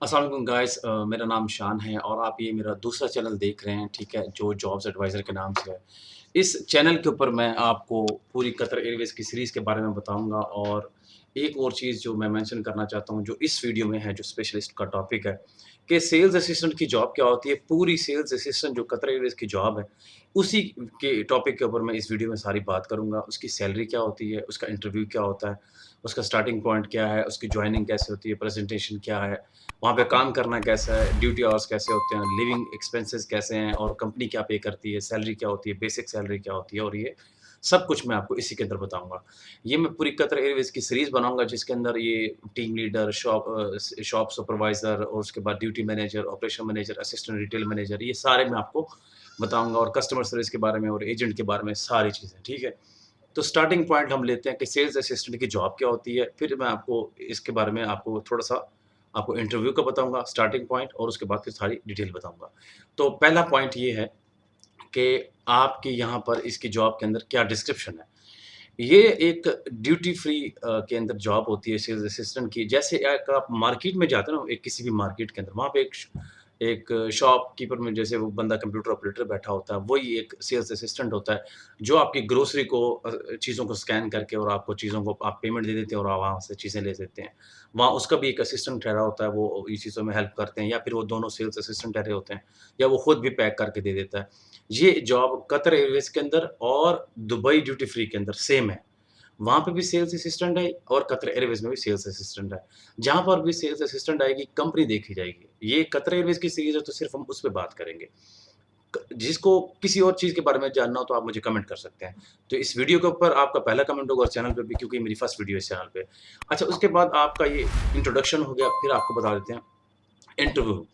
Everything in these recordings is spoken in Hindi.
अस्सलाम वालेकुम गाइस, मेरा नाम शान है और आप ये मेरा दूसरा चैनल देख रहे हैं, ठीक है, जो जॉब्स एडवाइज़र के नाम से है। इस चैनल के ऊपर मैं आपको पूरी कतर एयरवेज़ की सीरीज़ के बारे में बताऊँगा और एक और चीज़ जो मैं मेंशन करना चाहता हूँ, जो इस वीडियो में है, जो स्पेशलिस्ट का टॉपिक है, कि सेल्स असिस्टेंट की जॉब क्या होती है। पूरी सेल्स असिस्टेंट जो कतर एयरवेज़ की जॉब है, उसी के टॉपिक के ऊपर मैं इस वीडियो में सारी बात करूँगा। उसकी सैलरी क्या होती है, उसका इंटरव्यू क्या होता है, उसका स्टार्टिंग पॉइंट क्या है, उसकी जॉइनिंग कैसे होती है, प्रेज़ेंटेशन क्या है, वहाँ पे काम करना कैसा है, ड्यूटी आवर्स कैसे होते हैं, लिविंग एक्सपेंसेस कैसे हैं और कंपनी क्या पे करती है, सैलरी क्या होती है, बेसिक सैलरी क्या होती है और ये सब कुछ मैं आपको इसी के अंदर बताऊँगा। ये मैं पूरी कतर एयरवेज़ की सीरीज़ बनाऊँगा जिसके अंदर ये टीम लीडर, शॉप सुपरवाइज़र और उसके बाद duty manager, operation manager, assistant retail manager, ये सारे मैं आपको बताऊँगा और कस्टमर सर्विस के बारे में और एजेंट के बारे में सारी चीज़ें, ठीक है? तो स्टार्टिंग पॉइंट हम लेते हैं कि सेल्स असिस्टेंट की जॉब क्या होती है, फिर मैं आपको इसके बारे में आपको थोड़ा-सा आपको इंटरव्यू का बताऊँगा, स्टार्टिंग पॉइंट और उसके बाद फिर सारी डिटेल बताऊँगा। तो पहला पॉइंट ये है कि आपके यहाँ पर इसकी जॉब के अंदर क्या डिस्क्रिप्शन है। ये एक ड्यूटी फ्री के अंदर जॉब होती है सेल्स असिस्टेंट की। जैसे एक आप मार्केट में जाते हो ना, एक किसी भी मार्केट के अंदर, वहाँ पे एक शॉपकीपर में जैसे वो बंदा कंप्यूटर ऑपरेटर बैठा होता है, वही एक सेल्स असिस्टेंट होता है, जो आपकी ग्रोसरी को चीज़ों को स्कैन करके और आपको चीज़ों को आप पेमेंट दे देते हैं और आप वहाँ से चीज़ें ले लेते हैं। वहाँ उसका भी एक असिस्टेंट ठहरा होता है, वो ये चीज़ों में हेल्प करते हैं या फिर वो दोनों सेल्स असिस्टेंट ठहरे होते हैं या वो खुद भी पैक करके दे देता है। ये जॉब कतर एयरवेज़ के अंदर और दुबई ड्यूटी फ्री के अंदर सेम है। वहाँ पे भी सेल्स असिस्टेंट है और कतर एयरवेज़ में भी सेल्स असिस्टेंट है। जहाँ पर भी सेल्स असिस्टेंट आएगी, कंपनी देखी जाएगी। ये कतर एयरवेज़ की सीरीज़ है तो सिर्फ़ हम उस पे बात करेंगे। जिसको किसी और चीज़ के बारे में जानना हो तो आप मुझे कमेंट कर सकते हैं। तो इस वीडियो के ऊपर आपका पहला कमेंट होगा और चैनल पे भी, क्योंकि ये मेरी फर्स्ट वीडियो है इस चैनल पे। अच्छा, उसके बाद आपका ये इंट्रोडक्शन हो गया, फिर आपको बता देते हैं इंटरव्यू।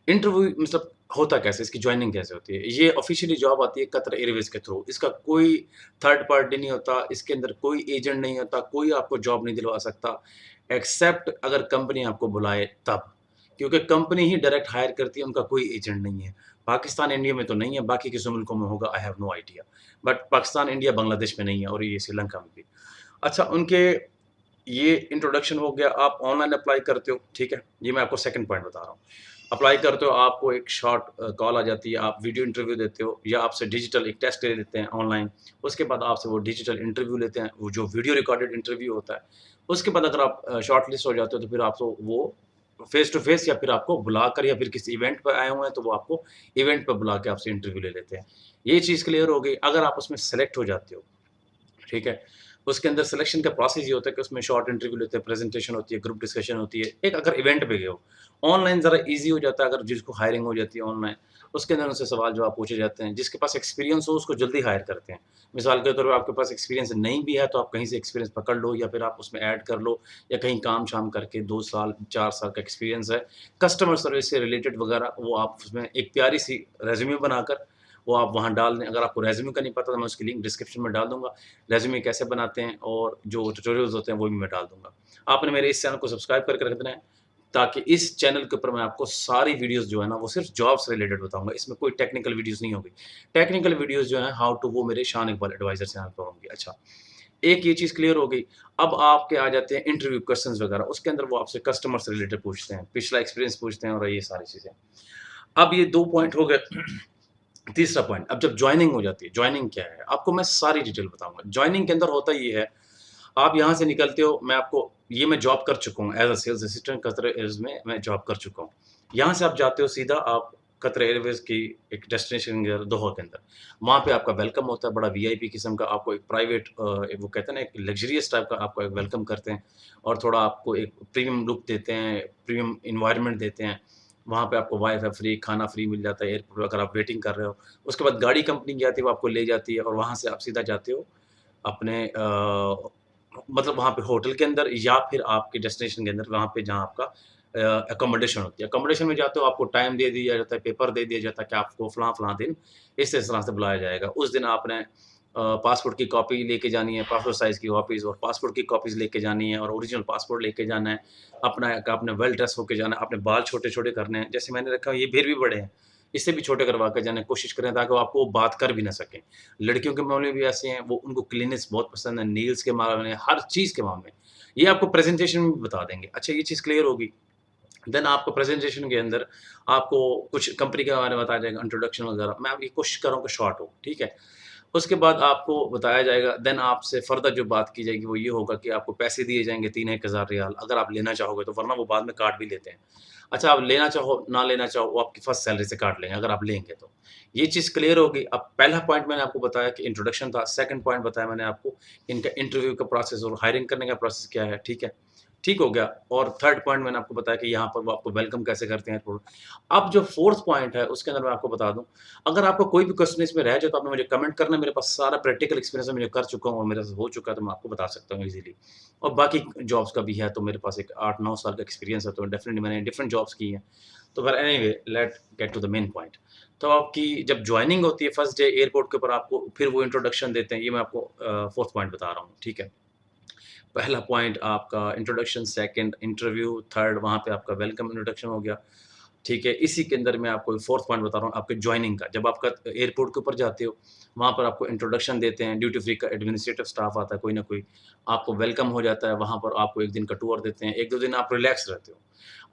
इंटरव्यू मतलब होता कैसे, इसकी जॉइनिंग कैसे होती है? ये ऑफ़िशियली जॉब आती है कतर एयरवेज़ के थ्रू। इसका कोई थर्ड पार्टी नहीं होता, इसके अंदर कोई एजेंट नहीं होता, कोई आपको जॉब नहीं दिलवा सकता, एक्सेप्ट अगर कंपनी आपको बुलाए तब। क्योंकि कंपनी ही डायरेक्ट हायर करती है, उनका कोई एजेंट नहीं है। पाकिस्तान, इंडिया में तो नहीं है, बाकी किसी मुल्कों में होगा, I have no idea. But Pakistan, India, Bangladesh में नहीं है और ये श्रीलंका में भी। अच्छा, उनके ये इंट्रोडक्शन हो गया, आप ऑनलाइन अप्लाई करते हो, ठीक है? ये मैं आपको सेकंड पॉइंट बता रहा हूँ। अप्लाई करते हो, आपको एक शॉर्ट कॉल आ जाती है, आप वीडियो इंटरव्यू देते हो या आपसे डिजिटल एक टेस्ट ले लेते हैं ऑनलाइन। उसके बाद आपसे वो डिजिटल इंटरव्यू लेते हैं, वो जो वीडियो रिकॉर्डेड इंटरव्यू होता है। उसके बाद अगर आप शॉर्टलिस्ट हो जाते हो, तो फिर आपको वो फेस टू फेस या फिर आपको बुलाकर या फिर किसी इवेंट पे आए हुए हैं, तो वो आपको इवेंट पे बुला के आपसे इंटरव्यू ले लेते हैं। ये चीज़ क्लियर हो गई। अगर आप उसमें सेलेक्ट हो जाते हो, ठीक है? उसके अंदर सिलेक्शन का प्रोसेस ये होता है कि उसमें शॉर्ट इंटरव्यू लेते हैं, प्रेज़ेंटेशन होती है, ग्रुप डिस्कशन होती है। एक अगर इवेंट पे गए हो, ऑनलाइन ज़रा ईज़ी हो जाता है, अगर जिसको हायरिंग हो जाती है ऑनलाइन, उसके अंदर उनसे सवाल-जवाब पूछे जाते हैं। जिसके पास एक्सपीरियंस हो उसको जल्दी हायर करते हैं। मिसाल के तौर पे आपके पास एक्सपीरियंस नहीं भी है तो आप कहीं से एक्सपीरियंस पकड़ लो या फिर आप उसमें ऐड कर लो या कहीं काम-शाम करके 2 साल, 4 साल का एक्सपीरियंस है, कस्टमर सर्विस से रिलेटेड वगैरह, वो आप उसमें एक प्यारी-सी रेज़्यूमे बनाकर वो आप वहाँ डाल दें। अगर आपको रेज़्यूमे का नहीं पता तो मैं उसकी लिंक डिस्क्रिप्शन में डाल दूँगा। रेज़्यूमे कैसे बनाते हैं और जो ट्यूटोरियल्स होते हैं वो भी मैं डाल दूँगा। आपने मेरे इस चैनल को सब्सक्राइब करके रख देना है, ताकि इस चैनल के ऊपर मैं आपको सारी वीडियोज़ जो है ना वो सिर्फ़ जॉब से रिलेटेड बताऊँगा। इसमें कोई टेक्निकल वीडियोज़ नहीं होगी। टेक्निकल वीडियोज़ जो हैं हाउ टू, वो मेरे शान इकबाल एडवाइज़र चैनल पर होंगी। अच्छा, एक ये चीज़ क्लियर हो गई। अब आपके आ जाते हैं इंटरव्यू क्वेश्चंस वगैरह, उसके अंदर वो आपसे कस्टमर से रिलेटेड पूछते हैं, पिछला एक्सपीरियंस पूछते हैं और ये सारी चीज़ें। अब ये 2 पॉइंट हो गए। तीसरा पॉइंट, अब जब जॉइनिंग हो जाती है, जॉइनिंग क्या है? आपको मैं सारी डिटेल बताऊँगा। जॉइनिंग के अंदर होता ये है, आप यहाँ से निकलते हो, मैं जॉब कर चुका हूँ, as a sales assistant Qatar Airways में मैं जॉब कर चुका हूँ। यहाँ से आप जाते हो सीधा, आप कतर एयरवेज़ की एक डेस्टिनेशन के दोहा के अंदर। वहाँ पे आपका वेलकम होता है, बड़ा वीआईपी किस्म का, आपको एक प्राइवेट वो कहते हैं ना, एक लग्ज़रियस टाइप का आपको एक वेलकम करते हैं और थोड़ा आपको एक प्रीमियम लुक देते हैं, प्रीमियम एनवायरनमेंट देते हैं। वहाँ पे आपको वाई-फाई फ्री, खाना फ्री मिल जाता है एयरपोर्ट पे अगर आप वेटिंग कर रहे हो। उसके बाद गाड़ी कंपनी की आती है, वो आपको ले जाती है और वहाँ से आप सीधा जाते हो अपने मतलब वहाँ पे होटल के अंदर या फिर आपके डेस्टिनेशन के अंदर, वहाँ पे जहाँ आपका अकोमोडेशन होती है। अकोमोडेशन में जाते हो, आपको टाइम दे दिया जाता है, पेपर दे दिया जाता है कि आपको फलाँ-फलाँ दिन इस तरह से बुलाया जाएगा। उस दिन आपने पासपोर्ट की कॉपी लेके जानी है, पासपोर्ट साइज़ की कॉपीज़ और पासपोर्ट की कॉपीज़ लेके जानी है और ओरिजिनल पासपोर्ट लेके जाना है। आपने वेल ड्रेस होके जाना है, आपने बाल छोटे-छोटे करने हैं। जैसे मैंने रखा है, ये फिर भी बड़े हैं, इससे भी छोटे करवा के जाना है, कोशिश करें ताकि वो आपको बात कर भी ना सकें। लड़कियों के मामले में भी ऐसे हैं, वो उनको क्लीननेस बहुत पसंद है, नेल्स के मामले में, हर चीज़ के मामले में। ये आपको प्रेज़ेंटेशन में भी बता देंगे। अच्छा, ये चीज़ क्लियर होगी। देन आपको प्रेज़ेंटेशन के अंदर आपको कुछ कंपनी के बारे में बताया जाएगा, इंट्रोडक्शन वगैरह। मैं अभी कोशिश कर रहा हूँ कि शॉर्ट हो, ठीक है? उसके बाद आपको बताया जाएगा, देन आपसे फ़र्दर जो बात की जाएगी वो ये होगा कि आपको पैसे दिए जाएँगे 3-1 हज़ार रियाल अगर आप लेना चाहोगे तो, वरना वो बाद में काट भी लेते हैं। अच्छा, आप लेना चाहो, ना लेना चाहो, वो आपकी फर्स्ट सैलरी से काट लेंगे अगर आप लेंगे तो। ये चीज़ क्लियर होगी। अब पहला पॉइंट मैंने आपको बताया कि इंट्रोडक्शन था, सेकंड पॉइंट बताया मैंने आपको इनका इंटरव्यू का प्रोसेस और हायरिंग करने का प्रोसेस क्या है, ठीक है? ठीक हो गया। और थर्ड पॉइंट मैंने आपको बताया कि यहाँ पर वो आपको वेलकम कैसे करते हैं थोड़ा। अब जो फोर्थ पॉइंट है उसके अंदर मैं आपको बता दूँ, अगर आपको कोई भी क्वेश्चन इसमें रह जाए तो आपने मुझे कमेंट करना है, मेरे पास सारा प्रैक्टिकल एक्सपीरियंस है, मैं कर चुका हूँ और मेरे से हो चुका है तो मैं आपको बता सकता हूँ ईज़िली। और बाकी जॉब्स का भी है तो मेरे पास एक 8-9 साल का एक्सपीरियंस है तो डेफ़िनिटली मैंने डिफरेंट जॉब्स की हैं। तो फिर anyway let get to the main point. तो आपकी जब जॉइनिंग होती है फर्स्ट डे एयरपोर्ट के ऊपर आपको फिर वो इंट्रोडक्शन देते हैं, ये मैं आपको फोर्थ पॉइंट बता रहा हूँ, ठीक है? पहला पॉइंट आपका इंट्रोडक्शन, सेकंड इंटरव्यू, थर्ड वहाँ पे आपका वेलकम इंट्रोडक्शन हो गया, ठीक है? इसी के अंदर मैं आपको फोर्थ पॉइंट बता रहा हूँ आपके जॉइनिंग का। जब आपका एयरपोर्ट के ऊपर जाते हो, वहाँ पर आपको इंट्रोडक्शन देते हैं, ड्यूटी फ्री का एडमिनिस्ट्रेटिव स्टाफ आता है कोई ना कोई, आपको वेलकम हो जाता है, वहाँ पर आपको 1 दिन का टूर देते हैं, 1-2 दिन आप रिलैक्स रहते हो।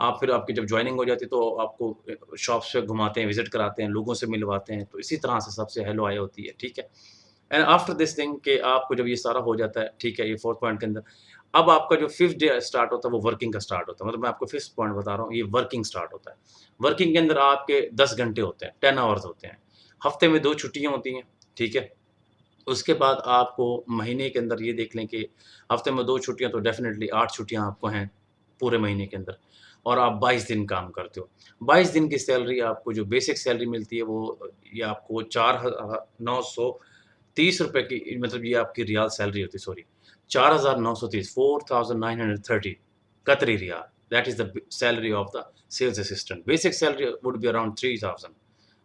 आप फिर आपकी जब जॉइनिंग हो जाती है तो आपको शॉप्स पे घुमाते हैं, विज़िट कराते हैं, लोगों से मिलवाते हैं, तो इसी तरह से सबसे हेलो हाय होती है, ठीक है? एंड आफ्टर दिस थिंग कि आपको जब ये सारा हो जाता है, ठीक है, ये 4th पॉइंट के अंदर, अब आपका जो 5th डे स्टार्ट होता है, वो वर्किंग का स्टार्ट होता है। मतलब मैं आपको 5th पॉइंट बता रहा हूँ, ये वर्किंग स्टार्ट होता है। वर्किंग के अंदर आपके 10 घंटे होते हैं, 10 आवर्स होते हैं। हफ्ते में 2 छुट्टियाँ होती हैं, ठीक है? उसके बाद आपको महीने के अंदर ये देख लें कि हफ्ते में 2 छुट्टियाँ तो डेफ़िनिटली 8 छुट्टियाँ आपको हैं, पूरे महीने के अंदर और आप 22 दिन काम करते हो। 22 दिन की सैलरी आपको जो बेसिक सैलरी मिलती है वो ये आपको 930 रुपए की मतलब ये आपकी रियाल सैलरी होती है sorry 4,930 4,930 Qatari riyal. That is the salary of the sales assistant. Basic salary would be around 3,000.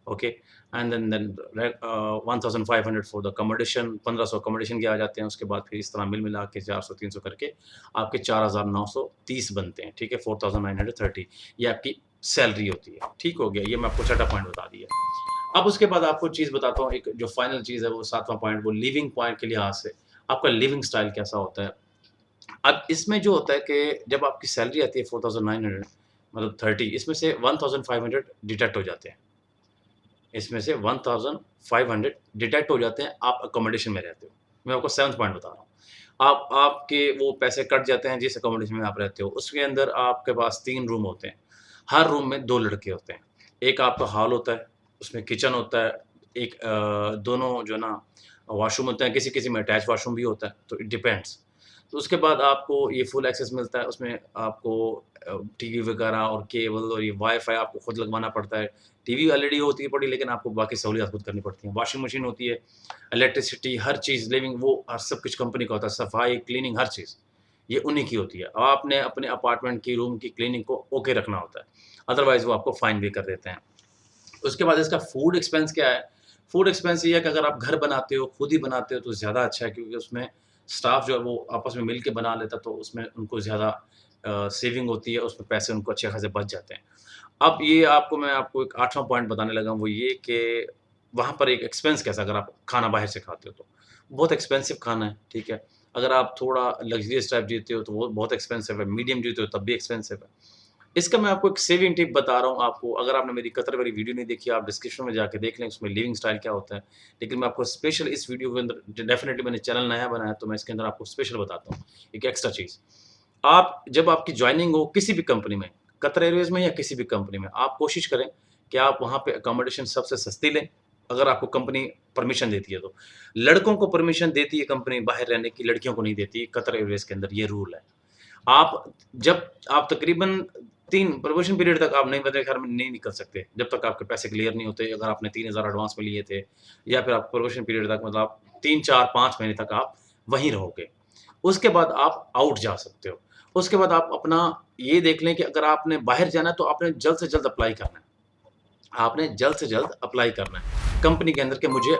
Okay, and then 1500 for the accommodation 1500 accommodation के आ जाते हैं उसके बाद फिर इस तरह मिल मिला के 400-300 करके आपके 4930 बनते हैं ठीक है 4930 ये आपकी सैलरी होती है ठीक हो गया ये मैं आपको छठा पॉइंट बता दिया अब उसके बाद आपको चीज़ बताता हूँ एक जो फाइनल चीज़ है वो सातवां पॉइंट वो लिविंग पॉइंट के लिहाज से आपका लिविंग स्टाइल कैसा होता है अब इसमें जो होता है कि जब आपकी सैलरी आती है 4900 मतलब 30 इसमें से 1500 डिडक्ट हो जाते हैं इसमें से 1500 डिडक्ट हो जाते हैं, आप अकोमोडेशन में रहते हो। मैं आपको 7th पॉइंट बता रहा हूँ। आपके वो पैसे कट जाते हैं जिस अकोमोडेशन में आप रहते हो। उसके अंदर आपके पास 3 रूम होते हैं। हर रूम में 2 लड़के होते हैं। एक आपका हॉल होता है, उसमें किचन होता है, एक दोनों जो है ना वॉशरूम होते हैं, किसी-किसी में अटैच वॉशरूम भी होता है, तो इट डिपेंड्स। तो उसके बाद आपको ये फुल एक्सेस मिलता है, उसमें आपको टीवी वगैरह और केबल और ये वाई-फाई आपको खुद लगवाना पड़ता है। टीवी एलईडी होती है पड़ी लेकिन आपको बाकी सहूलियत खुद करनी पड़ती हैं। वॉशिंग मशीन होती है, इलेक्ट्रिसिटी हर चीज़ लिविंग वो सब कुछ कंपनी का होता है, सफाई, क्लीनिंग हर चीज़, ये उन्हीं की होती है। आपने अपने अपार्टमेंट की रूम की क्लीनिंग को ओके रखना होता है, अदरवाइज़ वो आपको फाइन भी कर देते हैं। उसके बाद इसका फूड एक्सपेंस क्या है? फूड एक्सपेंस ये है कि अगर आप घर बनाते हो, खुद ही बनाते हो तो ज़्यादा अच्छा है क्योंकि उसमें स्टाफ जो है वो आपस में मिल के बना लेता है तो उसमें उनको ज़्यादा सेविंग होती है, उसमें पैसे उनको अच्छे खासे बच जाते हैं। अब ये मैं आपको एक 8वाँ पॉइंट बताने लगा हूँ वो ये कि वहाँ पर एक एक्सपेंस कैसा अगर आप खाना बाहर से खाते हो तो। बहुत एक्सपेंसिव खाना है, ठीक है? अगर आप थोड़ा लग्ज़रियस टाइप जीते हो तो वो बहुत एक्सपेंसिव है, मीडियम जीते हो तब भी एक्सपेंसिव है। इसका मैं आपको एक सेविंग टिप बता रहा हूँ आपको, अगर आपने मेरी कतर वाली वीडियो नहीं देखी, आप डिस्क्रिप्शन में जाके देख लें, उसमें लिविंग स्टाइल क्या होता है। लेकिन मैं आपको स्पेशल इस वीडियो के अंदर डेफ़िनिटली मैंने चैनल नया बनाया है, तो मैं इसके अंदर आपको स्पेशल बताता हूँ, एक एक्स्ट्रा चीज़। आप जब आपकी जॉइनिंग हो किसी भी कंपनी में, कतर एयरवेज़ में या किसी भी कंपनी में, आप कोशिश करें कि आप वहाँ पे अकोमोडेशन सबसे सस्ती लें, अगर आपको कंपनी परमिशन देती है तो। लड़कों को परमिशन देती है कंपनी बाहर रहने की, लड़कियों को नहीं देती, कतर एयरवेज़ के अंदर ये रूल है। आप जब आप तकरीबन 3 प्रोबेशन पीरियड तक आप नहीं मेरे ख़्याल में नहीं निकल सकते, जब तक आपके पैसे क्लियर नहीं होते। अगर आपने 3000 एडवांस में लिए थे या फिर आप प्रोबेशन पीरियड तक मतलब आप 3, 4, 5 महीने तक आप वहीं रहोगे। उसके बाद आप आउट जा सकते हो। उसके बाद आप अपना ये देख लें कि अगर आपने बाहर जाना है तो आपने जल्द से जल्द अप्लाई करना है। आपने जल्द से जल्द अप्लाई करना है कंपनी के अंदर कि मुझे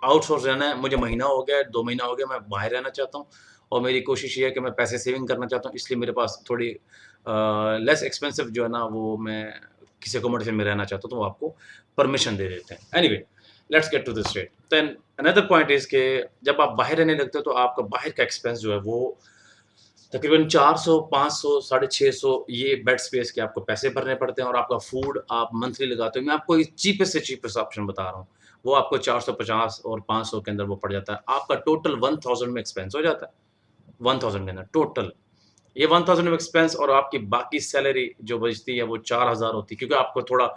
आउटसोर्स रहना है, मुझे महीना हो गया है, 2 महीना हो गया, मैं बाहर रहना चाहता हूँ और मेरी कोशिश ये है कि मैं पैसे सेविंग करना चाहता हूँ, इसलिए मेरे पास थोड़ी लेस एक्सपेंसिव जो है ना, वो मैं किसी अकोमोडेशन में रहना चाहता हूँ, तो वो आपको परमिशन दे देते हैं। Anyway, let's get to the straight. Then another point is के जब आप बाहर रहने लगते हो, तो आपका बाहर का एक्सपेंस जो है, वो तकरीबन 400, 500, 650 ये बेड स्पेस के आपको पैसे भरने पड़ते हैं और आपका फूड आप मंथली लगाते हो। मैं आपको एक चीपेस्ट से चीपेस्ट ऑप्शन बता रहा हूँ। वो आपको 450 और 500 के अंदर वो पड़ जाता है। आपका टोटल 1000 में एक्सपेंस हो जाता है। 1000 के अंदर टोटल। ये 1000 में एक्सपेंस और आपकी बाकी सैलरी जो बचती है वो 4000 होती है क्योंकि आपको थोड़ा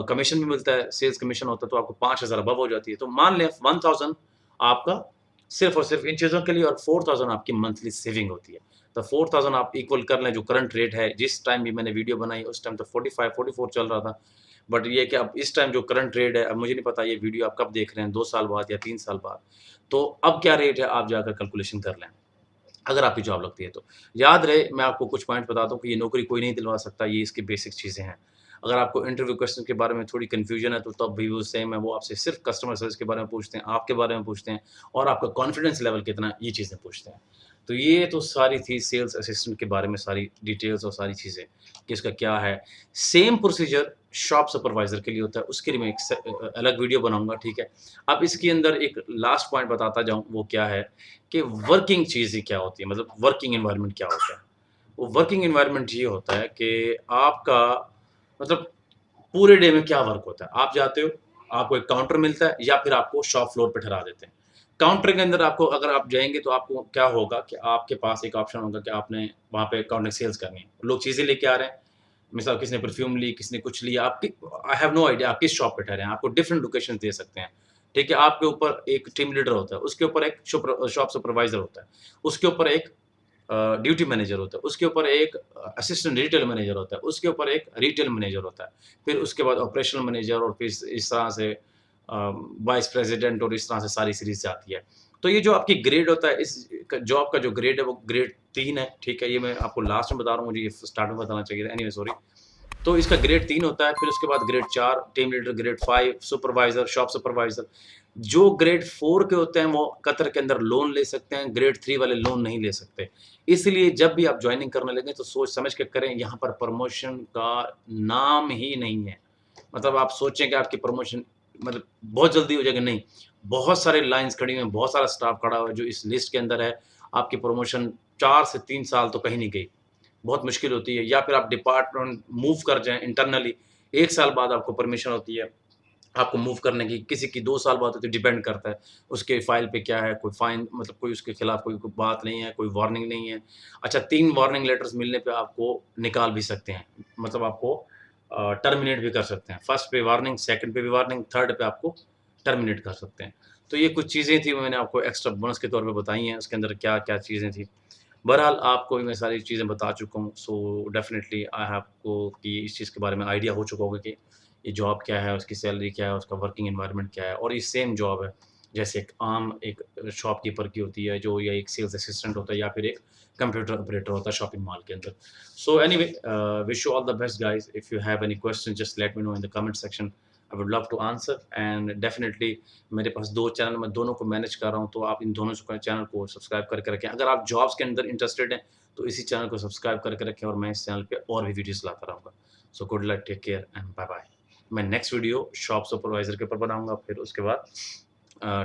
कमीशन भी मिलता है, सेल्स कमीशन होता है तो आपको 5000 अबव हो जाती है। तो मान लें 1000 आपका सिर्फ़ और सिर्फ़ इन चीज़ों के लिए और 4000 आपकी मंथली सेविंग होती है। तो 4000 आप इक्वल कर लें जो करंट रेट है, जिस टाइम भी मैंने वीडियो बनाई उस टाइम तो 45-44 चल रहा था। बट ये है कि अब इस टाइम जो करंट रेट है, अब मुझे नहीं पता ये वीडियो आप कब देख रहे हैं, 2 साल बाद या 3 साल बाद। तो अब क्या रेट है आप जाकर कैलकुलेशन कर लें। अगर आपकी जॉब लगती है तो। याद रहे मैं आपको कुछ पॉइंट बताता हूँ कि ये नौकरी कोई नहीं दिलवा सकता, ये इसकी बेसिक चीज़ें हैं। अगर आपको इंटरव्यू क्वेश्चन के बारे में थोड़ी कन्फ्यूजन है तो तब भी वो सेम है, वो आपसे सिर्फ़ कस्टमर सर्विस के बारे में पूछते हैं, आपके बारे में पूछते हैं और आपका कॉन्फिडेंस लेवल कितना है, ये चीज़ें पूछते हैं। तो ये तो सारी थी सेल्स असिस्टेंट के बारे में सारी डिटेल्स और सारी चीज़ें कि इसका क्या है। सेम प्रोसीजर शॉप सुपरवाइज़र के लिए होता है, उसके लिए मैं एक अलग वीडियो बनाऊँगा, ठीक है। अब इसके अंदर एक लास्ट पॉइंट बताता जाऊँ, वो क्या है कि वर्किंग चीज़ें क्या होती है, मतलब वर्किंग एनवायरनमेंट क्या होता है? वो वर्किंग एनवायरनमेंट ये होता है कि आपका मतलब पूरे डे में क्या वर्क होता है? आप जाते हो, आपको एक काउंटर मिलता है या फिर आपको शॉप फ्लोर पे ठहरा देते हैं। काउंटर के अंदर आपको अगर आप जाएँगे तो आपको क्या होगा कि आपके पास एक ऑप्शन होगा कि आपने वहाँ पे काउंटर सेल्स करनी है। लोग चीज़ें लेके आ रहे हैं, मिसाल किसी ने परफ्यूम ली, किसी ने कुछ लिया, आपकी आई हैव नो आइडिया आप किस शॉप पे ठहरे हैं, आपको डिफरेंट लोकेशंस दे सकते हैं। ठीक है? आपके ऊपर एक टीम लीडर होता है, उसके ऊपर एक शॉप सुपरवाइज़र होता है, उसके ऊपर एक ड्यूटी मैनेजर होता है, उसके ऊपर एक असिस्टेंट रिटेल मैनेजर होता है, उसके ऊपर एक रिटेल मैनेजर होता है, फिर उसके बाद ऑपरेशनल मैनेजर और फिर इस तरह से वाइस प्रेज़िडेंट और इस तरह से सारी सीरीज़ आती है। तो ये जो आपकी ग्रेड होता है इस क जॉब का जो ग्रेड है वो ग्रेड 3 है, ठीक है? ये मैं आपको लास्ट में बता रहा हूँ, मुझे ये स्टार्ट में बताना चाहिए था, एनीवे सॉरी। तो इसका ग्रेड 3 होता है, फिर उसके बाद grade 4 team leader, grade 5 supervisor, shop supervisor. जो ग्रेड 4 के होते हैं वो कतर के अंदर लोन ले सकते हैं, ग्रेड 3 वाले लोन नहीं ले सकते। इसलिए जब भी आप जॉइनिंग करने लगे तो सोच समझ के करें, यहाँ पर प्रमोशन का नाम ही नहीं है। मतलब आप सोचें कि आपकी प्रमोशन मतलब बहुत जल्दी हो जाएगी, नहीं। बहुत सारे लाइन्स खड़ी हुई हैं, बहुत सारा स्टाफ खड़ा हुआ है जो इस लिस्ट के अंदर है। आपकी प्रमोशन 4 से 3 साल तो कहीं नहीं गई। बहुत मुश्किल होती है या फिर आप डिपार्टमेंट मूव कर जाएँ इंटरनली, 1 साल बाद आपको परमिशन होती है, आपको मूव करने की, किसी की 2 साल बाद होती है, डिपेंड करता है, उसके फ़ाइल पे क्या है, कोई फ़ाइन मतलब कोई उसके खिलाफ कोई बात नहीं है, कोई वार्निंग नहीं है। अच्छा 3 वार्निंग लेटर्स मिलने पे आपको निकाल भी सकते हैं, मतलब आपको टर्मिनेट भी कर सकते हैं। फर्स्ट पे वार्निंग, सेकंड पे भी वार्निंग, थर्ड पे आपको टर्मिनेट कर सकते हैं। तो ये कुछ चीज़ें थी, मैंने आपको एक्स्ट्रा बोनस के तौर पे बताई हैं, उसके अंदर क्या-क्या चीज़ें थी। बहरहाल आपको भी मैं सारी चीज़ें बता चुका हूँ, सो डेफ़िनिटली आई हैव को कि इस चीज़ के बारे में आइडिया हो चुका होगा कि ये जॉब क्या है, उसकी सैलरी क्या है, उसका वर्किंग एनवायरनमेंट क्या है और ये सेम जॉब है, जैसे एक आम एक शॉपकीपर की होती है जो या एक सेल्स असिस्टेंट होता है या फिर एक कंप्यूटर ऑपरेटर होता है शॉपिंग मॉल के अंदर। So anyway wish you all the best guys, if you have any question just let me know in the comment section, I would love to answer and definitely मेरे पास 2 चैनल, मैं दोनों को मैनेज कर रहा हूँ, तो आप इन दोनों चैनल को सब्सक्राइब करके रखें। अगर आप जॉब्स के अंदर इंटरेस्टेड हैं, तो इसी चैनल को सब्सक्राइब करके रखें और मैं इस चैनल पे और भी वीडियोज़ लाता रहूँगा। So good luck, take care and bye bye. मैं नेक्स्ट वीडियो शॉप सुपरवाइज़र के ऊपर बनाऊँगा, फिर उसके बाद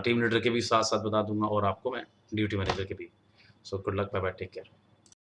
टीम लीडर के भी साथ-साथ बता दूँगा और आपको मैं ड्यूटी मैनेजर के भी। So good luck, bye bye, take care.